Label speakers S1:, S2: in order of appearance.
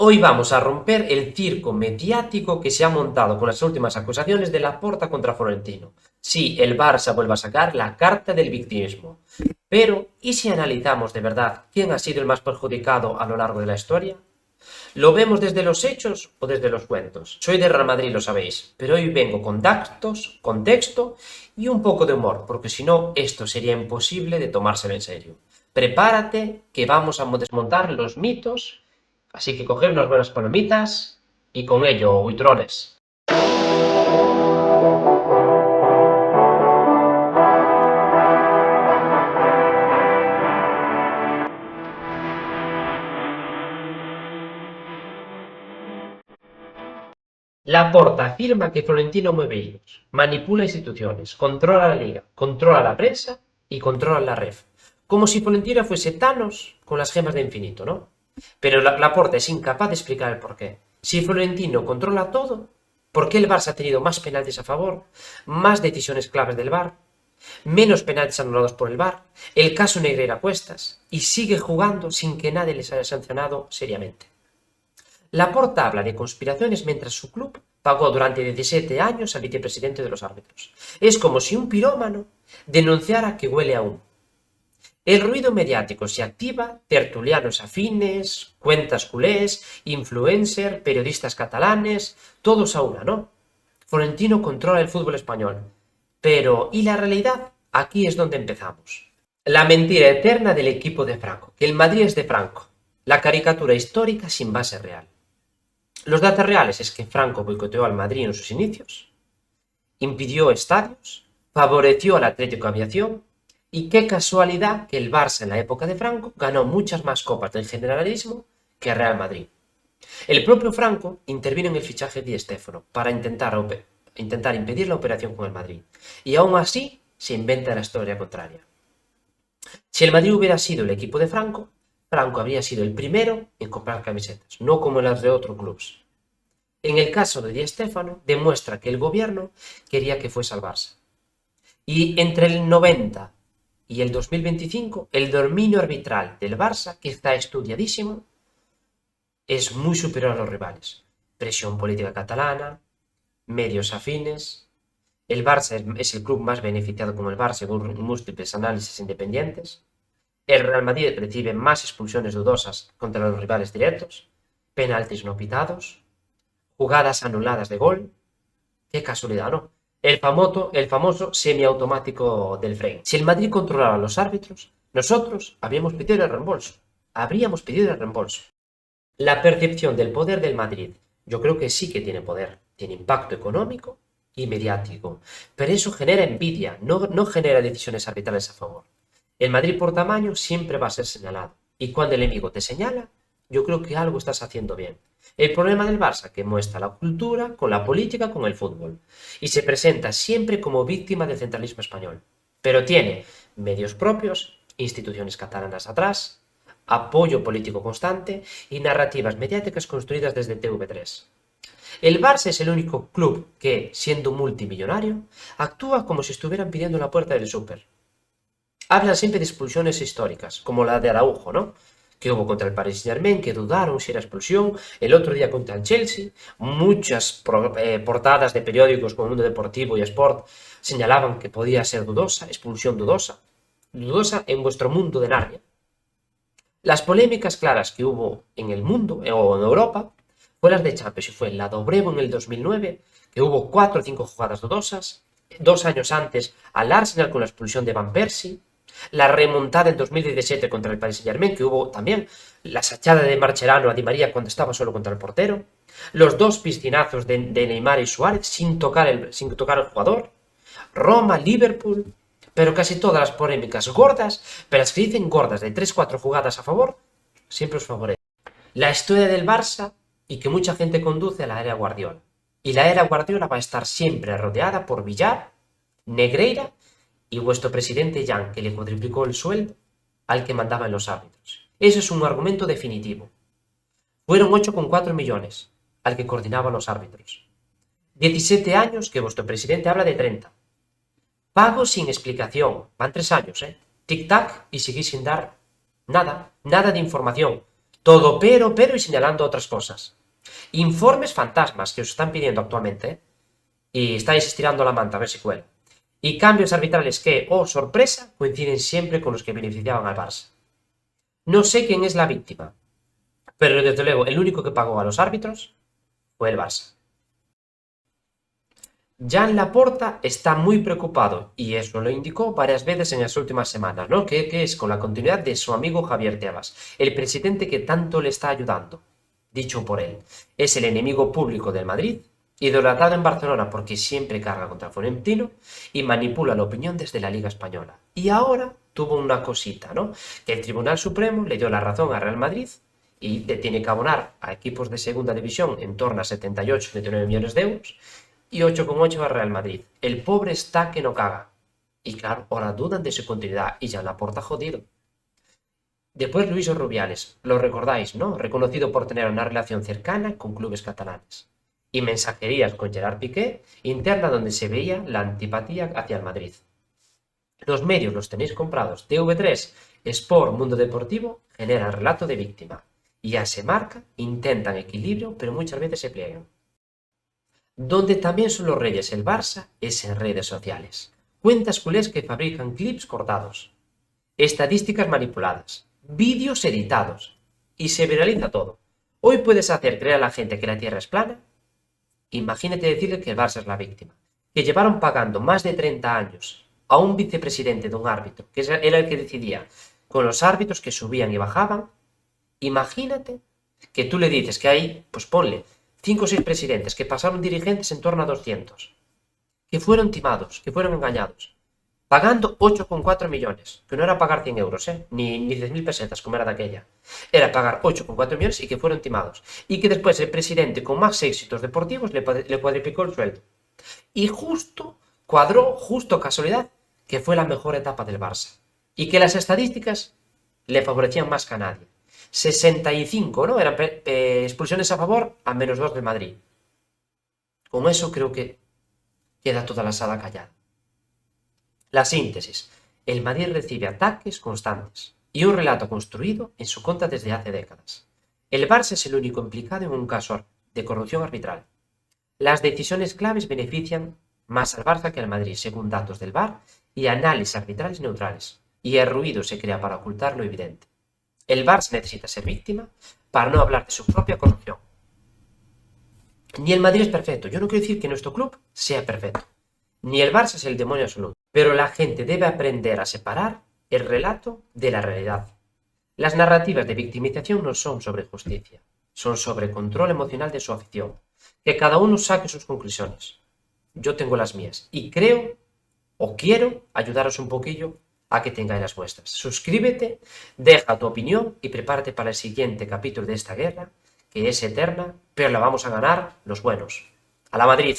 S1: Hoy vamos a romper el circo mediático que se ha montado con las últimas acusaciones de Laporta contra Florentino. Sí, el Barça vuelve a sacar la carta del victimismo. Pero, ¿y si analizamos de verdad quién ha sido el más perjudicado a lo largo de la historia? ¿Lo vemos desde los hechos o desde los cuentos? Soy de Real Madrid, lo sabéis, pero hoy vengo con datos, contexto y un poco de humor, porque si no, esto sería imposible de tomárselo en serio. Prepárate, que vamos a desmontar los mitos, así que coged unas buenas palomitas y con ello, huitrones. Laporta afirma que Florentino mueve hilos, manipula instituciones, controla la liga, controla la prensa y controla la ref. Como si Florentino fuese Thanos con las gemas de infinito, ¿no? Pero Laporta es incapaz de explicar el porqué. Si Florentino controla todo, ¿por qué el Barça ha tenido más penaltis a favor, más decisiones claves del VAR, menos penaltis anulados por el VAR, el caso Negreira a cuestas, y sigue jugando sin que nadie les haya sancionado seriamente? Laporta habla de conspiraciones mientras su club pagó durante 17 años al vicepresidente de los árbitros. Es como si un pirómano denunciara que huele a humo. El ruido mediático se activa, tertulianos afines, cuentas culés, influencers, periodistas catalanes, todos a una, ¿no? Florentino controla el fútbol español. Pero, ¿y la realidad? Aquí es donde empezamos. La mentira eterna del equipo de Franco, que el Madrid es de Franco. La caricatura histórica sin base real. Los datos reales es que Franco boicoteó al Madrid en sus inicios, impidió estadios, favoreció al Atlético Aviación y qué casualidad que el Barça en la época de Franco ganó muchas más copas del generalismo que el Real Madrid. El propio Franco intervino en el fichaje de Di Stéfano para intentar impedir la operación con el Madrid y aún así se inventa la historia contraria. Si el Madrid hubiera sido el equipo de Franco, Franco habría sido el primero en comprar camisetas, no como las de otros clubes. En el caso de Di Stéfano, demuestra que el gobierno quería que fuese al Barça. Y entre el 90 y el 2025, el dominio arbitral del Barça, que está estudiadísimo, es muy superior a los rivales. Presión política catalana, medios afines. El Barça es el club más beneficiado como el Barça según múltiples análisis independientes. El Real Madrid recibe más expulsiones dudosas contra los rivales directos, penaltis no pitados, jugadas anuladas de gol. Qué casualidad, ¿no? El famoso semiautomático del frame. Si el Madrid controlara a los árbitros, nosotros habríamos pedido el reembolso. La percepción del poder del Madrid, yo creo que sí que tiene poder. Tiene impacto económico y mediático. Pero eso genera envidia, no genera decisiones arbitrales a favor. El Madrid por tamaño siempre va a ser señalado. Y cuando el enemigo te señala, yo creo que algo estás haciendo bien. El problema del Barça, que muestra la cultura con la política, con el fútbol. Y se presenta siempre como víctima del centralismo español. Pero tiene medios propios, instituciones catalanas atrás, apoyo político constante y narrativas mediáticas construidas desde TV3. El Barça es el único club que, siendo multimillonario, actúa como si estuvieran pidiendo la puerta del súper. Hablan siempre de expulsiones históricas, como la de Araujo, ¿no? Que hubo contra el Paris Saint-Germain, que dudaron si era expulsión, el otro día contra el Chelsea, muchas portadas de periódicos como Mundo Deportivo y Sport señalaban que podía ser dudosa, expulsión dudosa en vuestro mundo de Narnia. Las polémicas claras que hubo en el mundo, o en Europa, fue las de Champions, y fue la de Obrevo en el 2009, que hubo 4 o 5 jugadas dudosas, 2 años antes al Arsenal con la expulsión de Van Persie, la remontada en 2017 contra el Paris Saint-Germain, que hubo también la sachada de Marcherano a Di María cuando estaba solo contra el portero, los 2 piscinazos de Neymar y Suárez sin tocar el jugador, Roma, Liverpool, pero casi todas las polémicas gordas, pero las que dicen gordas de 3-4 jugadas a favor, siempre os favorece. La historia del Barça y que mucha gente conduce a la era Guardiola. Y la era Guardiola va a estar siempre rodeada por Villar, Negreira y vuestro presidente Jan, que le cuadriplicó el sueldo al que mandaban los árbitros. Eso es un argumento definitivo. Fueron 8,4 millones al que coordinaba los árbitros. 17 años que vuestro presidente habla de 30. Pago sin explicación. Van 3 años, ¿eh? Tic-tac y seguís sin dar nada de información. Todo pero y señalando otras cosas. Informes fantasmas que os están pidiendo actualmente, ¿eh? Y estáis estirando la manta a ver si cuela. Y cambios arbitrales que, oh sorpresa, coinciden siempre con los que beneficiaban al Barça. No sé quién es la víctima, pero desde luego el único que pagó a los árbitros fue el Barça. Jan Laporta está muy preocupado, y eso lo indicó varias veces en las últimas semanas, ¿no? Que es con la continuidad de su amigo Javier Tebas, el presidente que tanto le está ayudando, dicho por él. Es el enemigo público del Madrid, idolatrado en Barcelona porque siempre carga contra Florentino y manipula la opinión desde la Liga Española. Y ahora tuvo una cosita, ¿no? Que el Tribunal Supremo le dio la razón a Real Madrid y le tiene que abonar a equipos de segunda división en torno a 78-79 millones de euros y 8,8 a Real Madrid. El pobre está que no caga. Y claro, ahora dudan de su continuidad y ya la porta jodido. Después Luis Rubiales, lo recordáis, ¿no? Reconocido por tener una relación cercana con clubes catalanes. Y mensajerías con Gerard Piqué, interna donde se veía la antipatía hacia el Madrid. Los medios los tenéis comprados. TV3, Sport, Mundo Deportivo, generan relato de víctima. Y ya se marca, intentan equilibrio, pero muchas veces se pliegan. Donde también son los reyes el Barça es en redes sociales. Cuentas culés que fabrican clips cortados, estadísticas manipuladas, vídeos editados y se viraliza todo. Hoy puedes hacer creer a la gente que la Tierra es plana. Imagínate decirle que el Barça es la víctima. Que llevaron pagando más de 30 años a un vicepresidente de un árbitro, que era el que decidía con los árbitros que subían y bajaban. Imagínate que tú le dices que hay, pues ponle, 5 o 6 presidentes que pasaron dirigentes en torno a 200, que fueron timados, que fueron engañados, pagando 8,4 millones, que no era pagar 100 euros, ni 10.000 pesetas como era de aquella, era pagar 8,4 millones y que fueron timados, y que después el presidente con más éxitos deportivos le cuadriplicó el sueldo. Y justo cuadró, justo casualidad, que fue la mejor etapa del Barça, y que las estadísticas le favorecían más que a nadie. 65, ¿no? Eran expulsiones a favor a -2 del Madrid. Con eso creo que queda toda la sala callada. La síntesis. El Madrid recibe ataques constantes y un relato construido en su contra desde hace décadas. El Barça es el único implicado en un caso de corrupción arbitral. Las decisiones claves benefician más al Barça que al Madrid, según datos del VAR y análisis arbitrales neutrales. Y el ruido se crea para ocultar lo evidente. El Barça necesita ser víctima para no hablar de su propia corrupción. Ni el Madrid es perfecto. Yo no quiero decir que nuestro club sea perfecto. Ni el Barça es el demonio absoluto. Pero la gente debe aprender a separar el relato de la realidad. Las narrativas de victimización no son sobre justicia. Son sobre control emocional de su afición. Que cada uno saque sus conclusiones. Yo tengo las mías. Y creo, o quiero, ayudaros un poquillo a que tengáis las vuestras. Suscríbete, deja tu opinión y prepárate para el siguiente capítulo de esta guerra, que es eterna, pero la vamos a ganar los buenos. ¡A la Madrid!